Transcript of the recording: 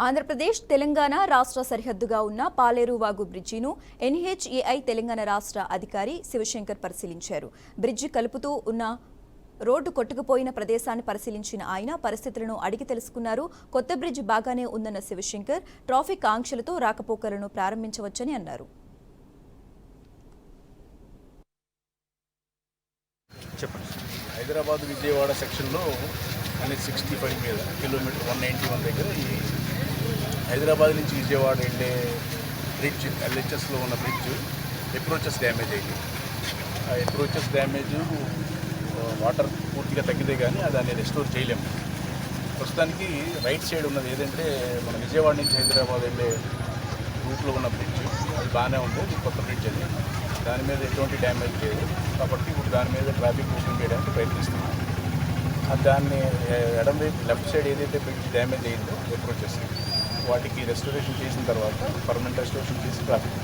ఆంధ్రప్రదేశ్ తెలంగాణ రాష్ట్ర సరిహద్దుగా ఉన్న పాలేరు వాగు బ్రిడ్జిను ఎన్హెచ్ఏఐ తెలంగాణ రాష్ట్ర అధికారి శివశంకర్ పరిశీలించారు. బ్రిడ్జి కలుపుతూ ఉన్న రోడ్డు కొట్టుకుపోయిన ప్రదేశాన్ని పరిశీలించిన ఆయన పరిస్థితులను అడిగి తెలుసుకున్నారు. కొత్త బ్రిడ్జి బాగానే ఉందన్న శివశంకర్ ట్రాఫిక్ ఆంక్షలతో రాకపోకలను ప్రారంభించవచ్చని అన్నారు. హైదరాబాద్ విజయవాడ సెక్షన్లో అనేది 65 మీద కిలోమీటర్ 191 దగ్గర ఈ హైదరాబాద్ నుంచి విజయవాడ వెళ్ళే బ్రిడ్జ్ ఎల్హెచ్ఎస్లో ఉన్న బ్రిడ్జ్ అప్రోచెస్ డ్యామేజ్ అయింది. ఆ అప్రోచెస్ డ్యామేజ్ వాటర్ పూర్తిగా తగ్గితే కానీ దాన్ని రెస్టోర్ చేయలేము. ప్రస్తుతానికి రైట్ సైడ్ ఉన్నది ఏదంటే మన విజయవాడ నుంచి హైదరాబాద్ వెళ్ళే రూట్లో ఉన్న బ్రిడ్జ్ అది బాగానే ఉంది. అది కొత్త బ్రిడ్జ్ అది, దాని మీద ఎటువంటి డ్యామేజ్ లేదు. కాబట్టి ఇప్పుడు దాని మీద ట్రాఫిక్ ఓపెన్ చేయడానికి ప్రయత్నిస్తున్నాం. దాన్ని ఎడం వైపు లెఫ్ట్ సైడ్ ఏదైతే బ్రిడ్జ్ డ్యామేజ్ అయిందో అప్రోచెస్ వాటికి రెస్టోరేషన్ చేసిన తర్వాత పర్మనెంట్ రెస్టోరేషన్ చేసి ట్రాఫిక్